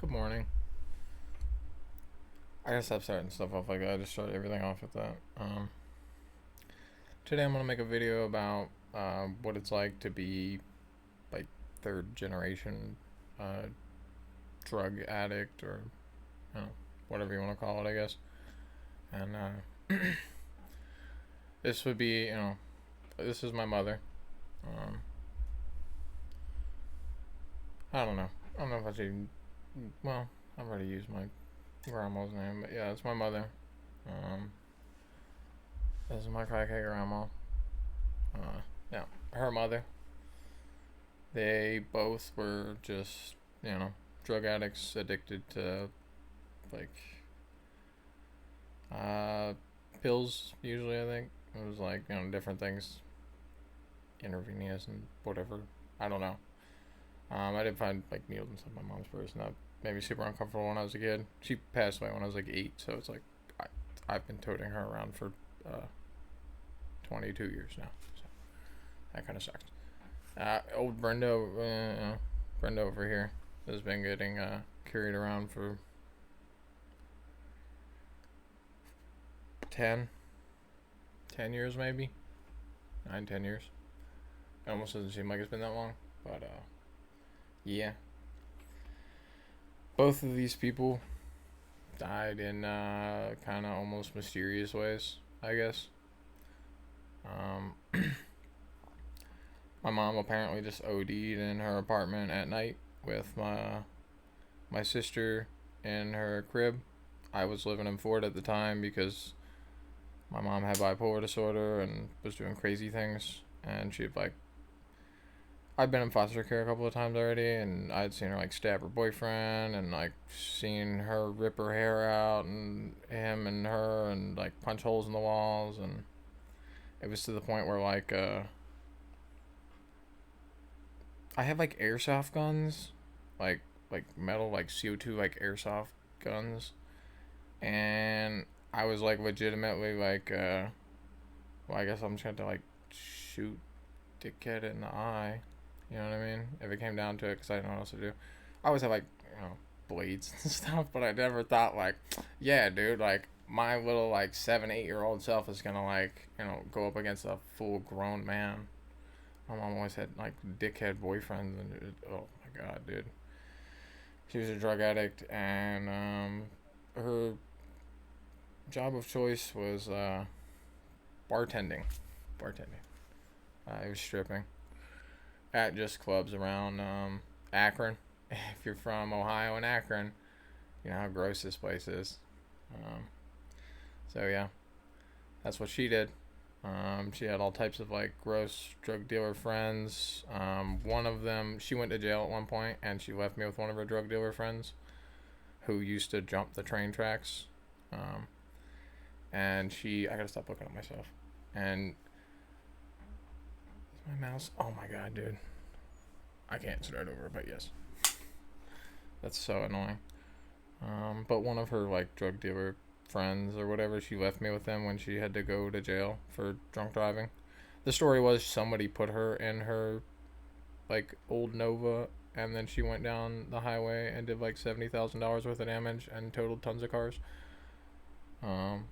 Good morning. I gotta stop starting stuff off like that. I just started everything off with that. Today I'm gonna make a video about what it's like to be like third generation uh, drug addict or you know whatever you want to call it, I guess. And this would be this is my mother. Um, I don't know. I don't know if I should. Well, I've already used my grandma's name, but yeah, it's my mother. Um, this is my crackhead grandma. Yeah, her mother. They both were just, drug addicts addicted to like uh pills usually, I think. It was like, different things, intravenous and whatever. I don't know. I did find like needles inside my mom's purse and that made me super uncomfortable when I was a kid. She passed away when I was like 8, so it's like I I've been toting her around for 22 years now. So that kind of sucks. Old Brenda over here has been getting carried around for 10, 10 years maybe, 9, 10 years. It almost doesn't seem like it's been that long, but yeah. Both of these people died in kind of almost mysterious ways, I guess. Um, my mom apparently just OD'd in her apartment at night with my sister in her crib. I was living in Ford at the time because my mom had bipolar disorder and was doing crazy things. And she'd like, I'd been in foster care a couple of times already, and I'd seen her like stab her boyfriend, and like seen her rip her hair out, and him and her, and like punch holes in the walls, and it was to the point where like I had like airsoft guns, like metal like CO2 like airsoft guns, and I was like legitimately like well, I guess I'm just gonna have to like shoot dickhead in the eye. You know what I mean? If it came down to it, because I didn't know what else to do. I always have like blades and stuff, but I never thought like, yeah, dude, like my little like 7, 8 year old self is gonna like go up against a full grown man. My mom always had like dickhead boyfriends, and oh my god, dude, she was a drug addict, and her job of choice was bartending. Bartending. It was stripping at just clubs around Akron. If you're from Ohio and Akron, you know how gross this place is. Um, so yeah, that's what she did. She had all types of like gross drug dealer friends. One of them, she went to jail at one point, and she left me with one of her drug dealer friends who used to jump the train tracks. Um, and I gotta stop looking at myself. And my mouse. Oh my god, dude. I can't start over, but yes, that's so annoying. But one of her like drug dealer friends or whatever, she left me with them when she had to go to jail for drunk driving. The story was somebody put her in her like old Nova, and then she went down the highway and did like $70,000 worth of damage and totaled tons of cars. Um,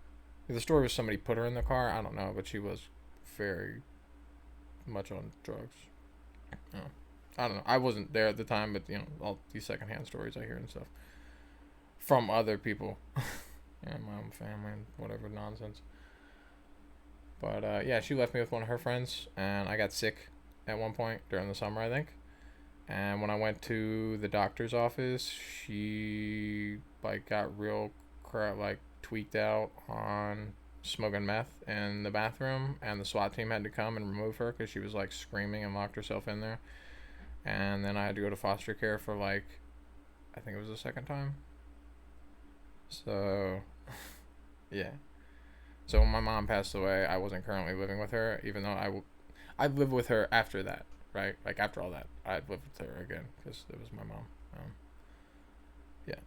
the story was somebody put her in the car. I don't know, but she was very much on drugs. Oh. I don't know. I wasn't there at the time, but all these secondhand stories I hear and stuff from other people, and my own family and whatever nonsense. But yeah, she left me with one of her friends, and I got sick at one point during the summer, I think. And when I went to the doctor's office, she like got real like tweaked out on smoking meth in the bathroom, and the SWAT team had to come and remove her because she was like screaming and locked herself in there. And then I had to go to foster care for like, I think it was the second time. So yeah. So when my mom passed away, I wasn't currently living with her, even though I'd live with her after that, right? Like after all that, I'd live with her again because it was my mom. Yeah.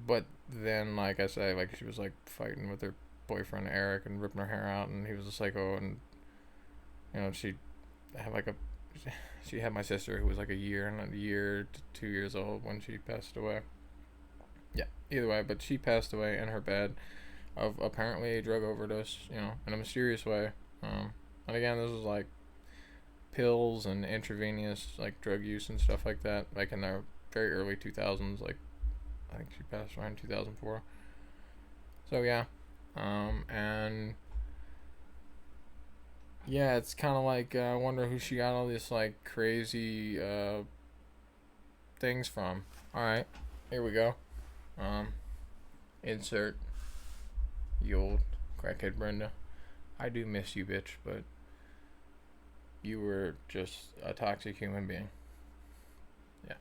But then, like I say, like she was like fighting with her boyfriend Eric and ripping her hair out, and he was a psycho, and she had like a she had my sister who was like a year to 2 years old when she passed away. Yeah, either way, but she passed away in her bed of apparently a drug overdose, in a mysterious way. And again, this was like pills and intravenous like drug use and stuff like that, like in the very early 2000s. Like I think she passed away in 2004. So yeah, and yeah, it's kind of like I wonder who she got all this like crazy things from. All right, here we go. Um, insert the old crackhead Brenda. I do miss you, bitch, but you were just a toxic human being. Yeah.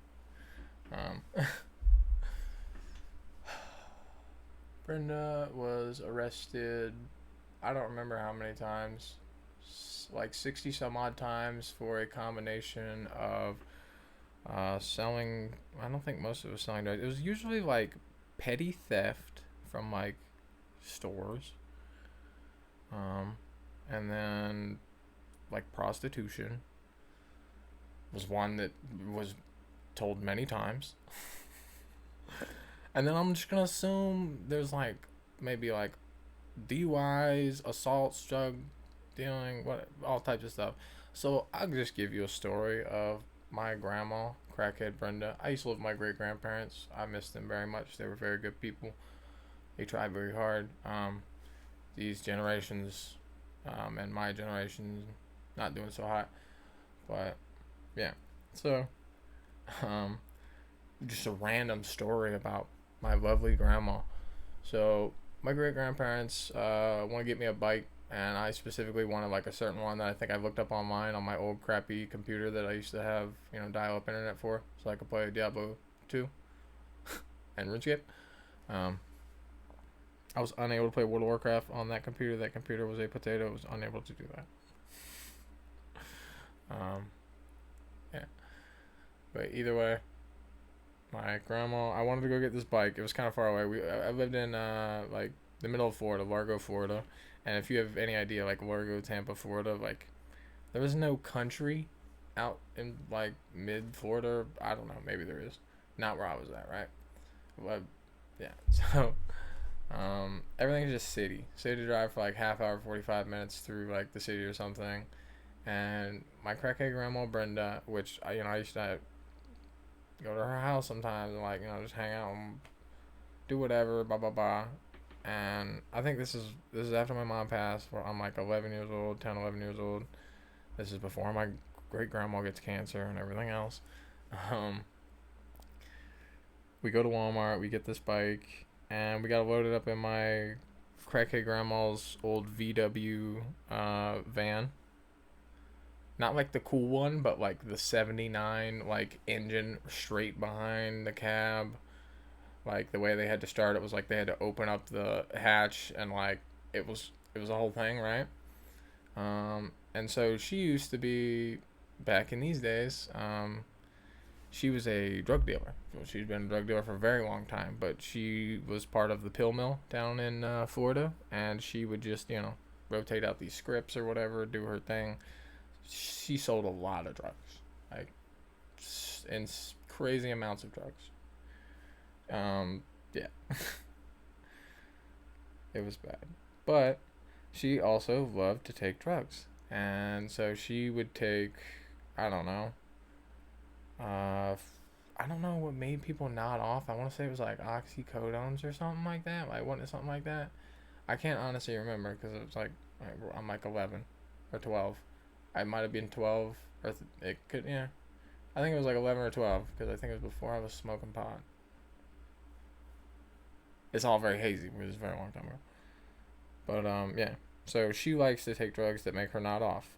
Brenda was arrested. I don't remember how many times. Like 60 some odd times for a combination of selling. I don't think most of it was selling drugs. It was usually like petty theft from like stores. And then like prostitution was one that was told many times. And then I'm just gonna assume there's like maybe like DUIs, assaults, drug dealing, what all types of stuff. So I'll just give you a story of my grandma, crackhead Brenda. I used to live with my great grandparents. I miss them very much. They were very good people. They tried very hard. These generations, and my generation, not doing so hot. But yeah, so um, just a random story about my lovely grandma. So my great grandparents want to get me a bike, and I specifically wanted like a certain one that I think I looked up online on my old crappy computer that I used to have, dial up internet for, so I could play Diablo 2 and RuneScape. Um, I was unable to play World of Warcraft on that computer. That computer was a potato. I was unable to do that. Yeah. But either way, my grandma. I wanted to go get this bike. It was kind of far away. I lived in like the middle of Florida, Largo, Florida, and if you have any idea, like Largo, Tampa, Florida, like there is no country out in like mid Florida. I don't know. Maybe there is. Not where I was at, right? But yeah. So everything's just city. City drive for like half hour, 45 minutes through like the city or something. And my crackhead grandma Brenda, which I used to go to her house sometimes and like just hang out and do whatever, blah blah blah. And I think this is after my mom passed. Where I'm like 11 years old, 10, 11 years old. This is before my great grandma gets cancer and everything else. Um, we go to Walmart, we get this bike, and we got to load it up in my crackhead grandma's old VW van. Not like the cool one, but like the 79 like engine straight behind the cab. Like the way they had to start it was like they had to open up the hatch and like it was a whole thing, right? And so she used to be back in these days. She was a drug dealer. So she's been a drug dealer for a very long time, but she was part of the pill mill down in Florida, and she would just rotate out these scripts or whatever, do her thing. She sold a lot of drugs, like in crazy amounts of drugs. Yeah, it was bad, but she also loved to take drugs, and so she would take, I don't know, I don't know what made people nod off. I want to say it was like oxycodones or something like that. Like, wasn't it something like that? I can't honestly remember because it was like I'm like 11 or 12. I might have been 12, or it could, yeah. I think it was like 11 or 12 because I think it was before I was smoking pot. It's all very hazy because it's a very long time ago. But yeah. So she likes to take drugs that make her nod off.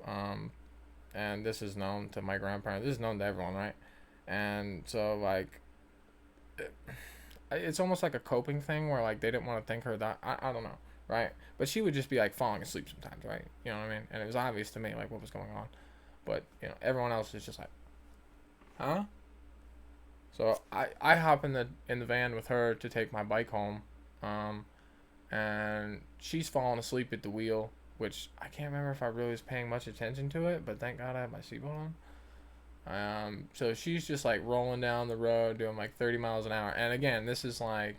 And this is known to my grandparents. This is known to everyone, right? And so like, it's almost like a coping thing where like they didn't want to think her that I don't know, right? But she would just be like falling asleep sometimes, right? You know what I mean? And it was obvious to me like what was going on, but everyone else is just like, huh? So I hop in the van with her to take my bike home, um, and she's falling asleep at the wheel, which I can't remember if I really was paying much attention to it, but thank God I had my seatbelt on. So she's just like rolling down the road doing like 30 miles an hour. And again, this is like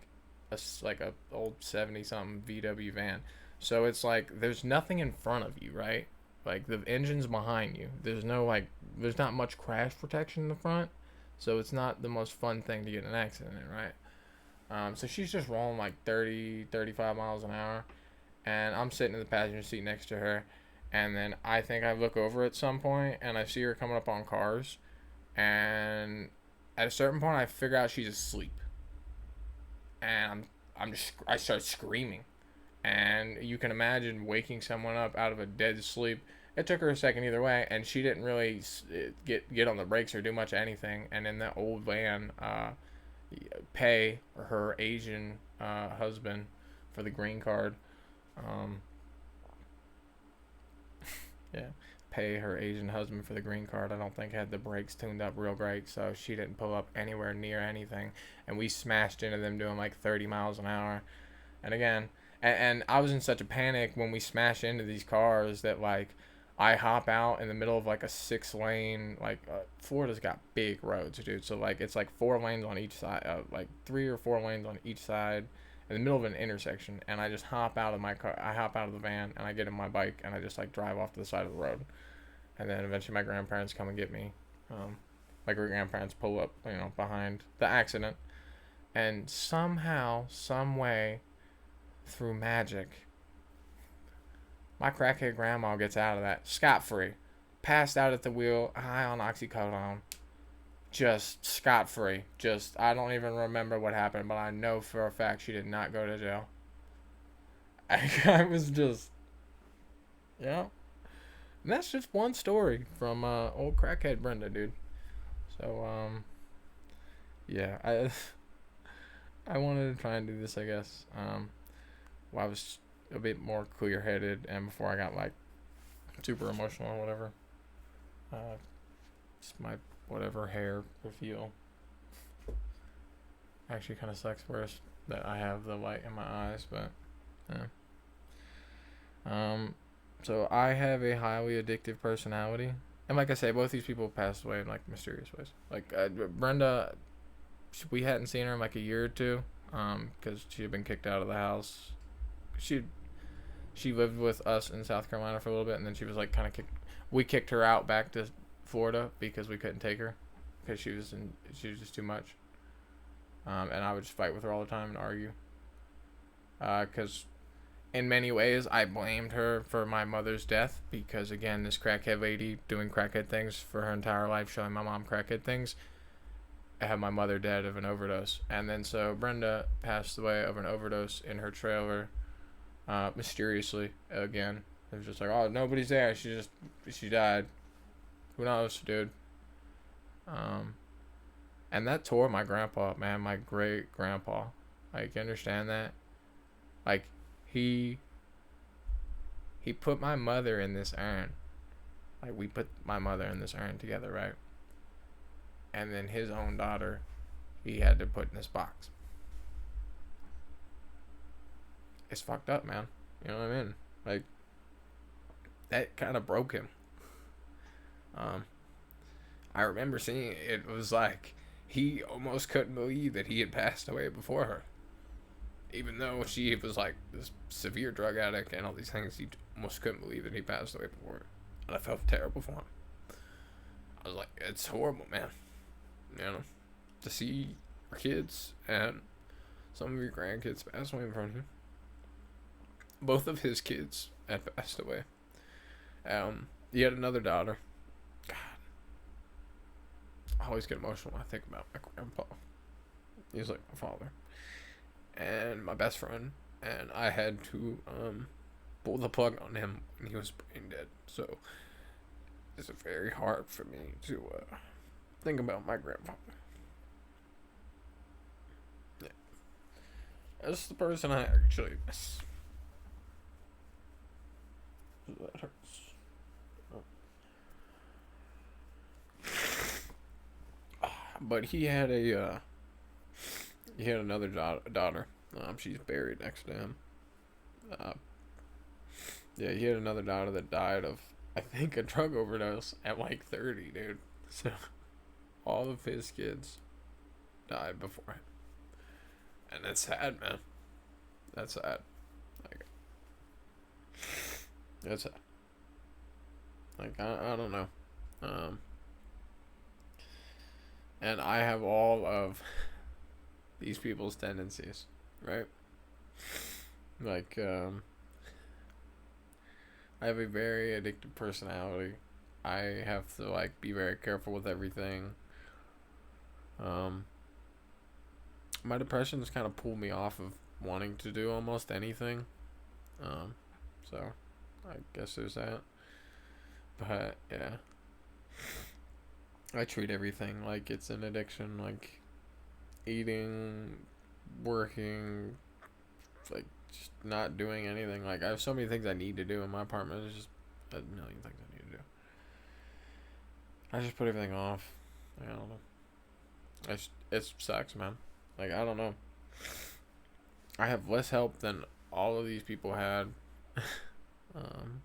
like a old 70 something VW van. So it's like there's nothing in front of you, right? Like the engine's behind you. There's not much crash protection in the front. So it's not the most fun thing to get in an accident in, right? So she's just rolling like 30, 35 miles an hour, and I'm sitting in the passenger seat next to her, and then I think I look over at some point and I see her coming up on cars, and at a certain point I figure out she's asleep, and I start screaming, and you can imagine waking someone up out of a dead sleep. It took her a second either way, and she didn't really get on the brakes or do much anything. And in that old van, pay her Asian husband for the green card. Um, yeah, pay her Asian husband for the green card. I don't think had the brakes tuned up real great, so she didn't pull up anywhere near anything. And we smashed into them doing like 30 miles an hour. And again, and I was in such a panic when we smashed into these cars that like I hop out in the middle of like a 6 lane, like Florida's got big roads, dude. So like it's like 4 lanes on each side, like 3 or 4 lanes on each side in the middle of an intersection. And I just hop out of my car, I hop out of the van and I get in my bike and I just like drive off to the side of the road. And then eventually my grandparents come and get me. My great grandparents pull up, behind the accident. And somehow, some way, through magic, my crackhead grandma gets out of that scot-free, passed out at the wheel, high on oxycodone, just scot-free. Just, I don't even remember what happened, but I know for a fact she did not go to jail. I was just, yeah. And that's just one story from old crackhead Brenda, dude. So, yeah, I wanted to try and do this, I guess. Well, I was a bit more clear-headed, and before I got like super emotional or whatever, just my whatever hair reveal actually kind of sucks worse that I have the light in my eyes, but yeah. So I have a highly addictive personality, and like I say, both these people passed away in like mysterious ways. Like Brenda, we hadn't seen her in like a year or two, because she had been kicked out of the house. She lived with us in South Carolina for a little bit, and then she was like kind of we kicked her out back to Florida because we couldn't take her because she was just too much. And I would just fight with her all the time and argue. Because in many ways I blamed her for my mother's death because again, this crackhead lady doing crackhead things for her entire life, showing my mom crackhead things. I had my mother dead of an overdose, and then so Brenda passed away of an overdose in her trailer. Mysteriously again. It was just like, oh, nobody's there. She died. Who knows, dude? And that tore my grandpa, man, my great grandpa. Like, you understand that? Like, he put my mother in this urn. Like, we put my mother in this urn together, right? And then his own daughter, he had to put in this box. It's fucked up, man. You know what I mean? Like, that kind of broke him. I remember seeing it. It was like he almost couldn't believe that he had passed away before her. Even though she was like this severe drug addict and all these things, he almost couldn't believe that he passed away before her. And I felt terrible for him. I was like, it's horrible, man. You know, to see your kids and some of your grandkids pass away in front of you. Both of his kids had passed away. He had another daughter. God, I always get emotional when I think about my grandpa. He was like my father and my best friend, and I had to pull the plug on him when he was brain dead. So it's very hard for me to think about my grandfather. Yeah, that's the person I actually miss. That hurts. Oh. But he had another daughter. She's buried next to him. Yeah, he had another daughter that died of, I think, a drug overdose at like 30, dude. So all of his kids died before him, and that's sad, man. That's sad. Like, that's sad. Like I don't know. Um, and I have all of these people's tendencies, right? Like I have a very addictive personality. I have to like be very careful with everything. Um, my depression's kind of pulled me off of wanting to do almost anything. Um, so I guess there's that. But yeah, I treat everything like it's an addiction. Like eating, working, like just not doing anything. Like I have so many things I need to do in my apartment. There's just a million things I need to do. I just put everything off. I don't know. It sucks, man. Like I don't know. I have less help than all of these people had. um,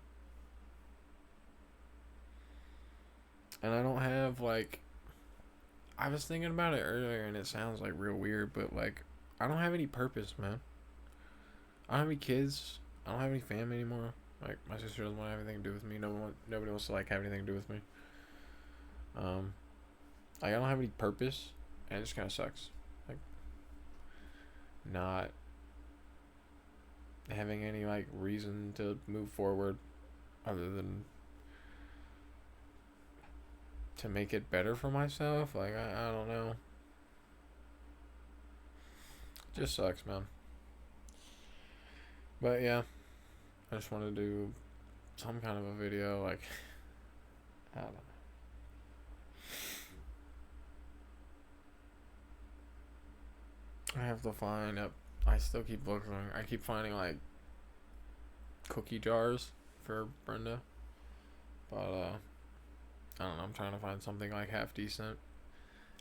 and I don't have like. I was thinking about it earlier, and it sounds like real weird, but like, I don't have any purpose, man. I don't have any kids. I don't have any family anymore. Like my sister doesn't want to have anything to do with me. Nobody wants to like have anything to do with me. Um, like I don't have any purpose, and it just kind of sucks. Like not having any like reason to move forward, other than to make it better for myself. Like I don't know. It just sucks, man. But yeah, I just want to do some kind of a video. Like I don't know. I have to find up. I still keep looking. I keep finding like cookie jars for Brenda, but I don't know. I'm trying to find something like half decent.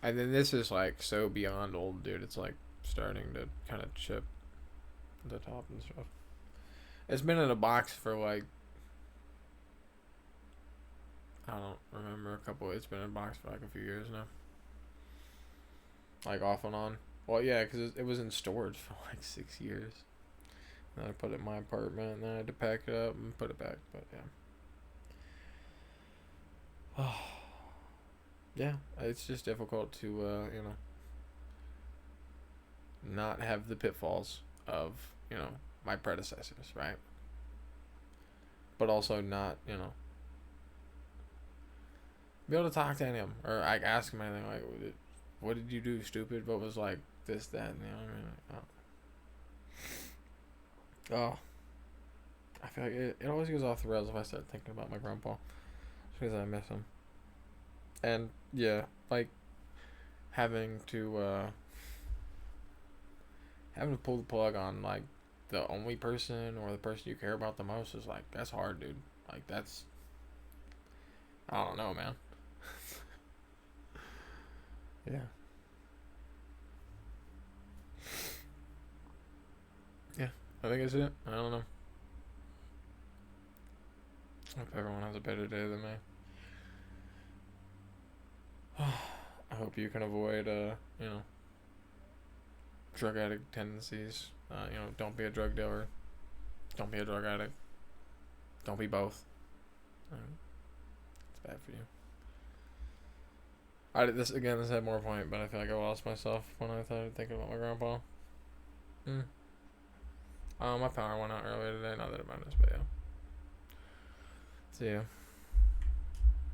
And then this is like so beyond old, dude. It's like starting to kind of chip the top and stuff. It's been in a box for like I don't remember a couple. It's been in a box for like a few years now, like off and on. Well, yeah, because it was in storage for like 6 years. And then I put it in my apartment, and then I had to pack it up and put it back. But yeah, yeah, it's just difficult to not have the pitfalls of my predecessors, right? But also not be able to talk to any of them or like ask them anything like, what did you do, stupid? What was like this, that, and what I mean? Oh, I feel like it always goes off the rails if I start thinking about my grandpa, just because I miss him. And yeah, like having to pull the plug on like the only person or the person you care about the most is like that's hard, dude. Like that's I don't know, man. Yeah. Yeah, I think that's it. I don't know. I hope everyone has a better day than me. I hope you can avoid, drug addict tendencies. Don't be a drug dealer. Don't be a drug addict. Don't be both. It's bad for you. This had more point, but I feel like I lost myself when I started thinking about my grandpa. My power went out earlier today. Not that it matters, but yeah. See ya.